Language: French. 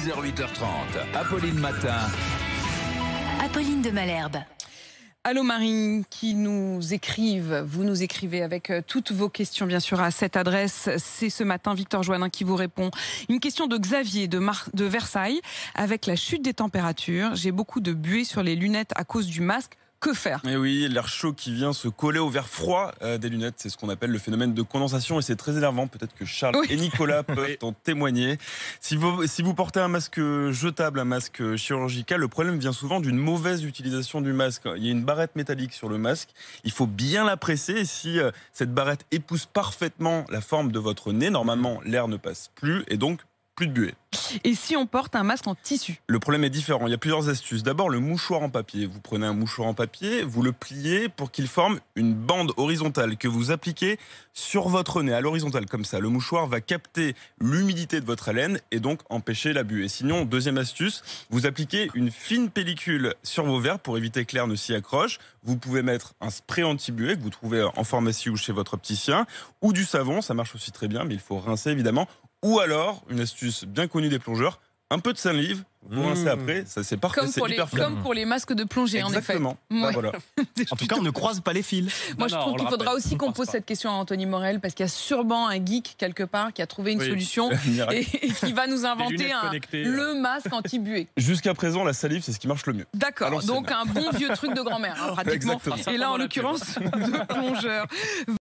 6h, 8h30. Apolline Matin. Apolline de Malherbe. Allô Marine, qui nous écrivent, vous nous écrivez avec toutes vos questions bien sûr à cette adresse. C'est ce matin Victor Joannin qui vous répond. Une question de Xavier de Versailles. Avec la chute des températures, j'ai beaucoup de buée sur les lunettes à cause du masque. Que faire? Et oui, l'air chaud qui vient se coller au verre froid des lunettes, c'est ce qu'on appelle le phénomène de condensation et c'est très énervant. Peut-être que Charles et Nicolas peuvent en témoigner. Si vous portez un masque jetable, un masque chirurgical, le problème vient souvent d'une mauvaise utilisation du masque. Il y a une barrette métallique sur le masque, il faut bien la presser et si cette barrette épouse parfaitement la forme de votre nez, normalement l'air ne passe plus et donc plus de buée. Et si on porte un masque en tissu? Le problème est différent, il y a plusieurs astuces. D'abord, le mouchoir en papier. Vous prenez un mouchoir en papier, vous le pliez pour qu'il forme une bande horizontale que vous appliquez sur votre nez, à l'horizontale, comme ça. Le mouchoir va capter l'humidité de votre haleine et donc empêcher la buée. Sinon, deuxième astuce, vous appliquez une fine pellicule sur vos verres pour éviter que l'air ne s'y accroche. Vous pouvez mettre un spray anti-buée que vous trouvez en pharmacie ou chez votre opticien, ou du savon, ça marche aussi très bien, mais il faut rincer évidemment. Ou alors, une astuce bien connue des plongeurs, un peu de salive, vous rincez après, ça c'est parfait, c'est hyper fiable. Comme pour les masques de plongée, en effet. Exactement. Ouais. Voilà. En tout cas, on ne croise pas les fils. Moi, je trouve qu'il faudra aussi qu'on pose cette question à Anthony Morel, parce qu'il y a sûrement un geek quelque part qui a trouvé une solution et qui va nous inventer le masque anti-buée. Jusqu'à présent, la salive, c'est ce qui marche le mieux. D'accord, donc un bon vieux truc de grand-mère, pratiquement. Exactement. Et là, en l'occurrence, de plongeur.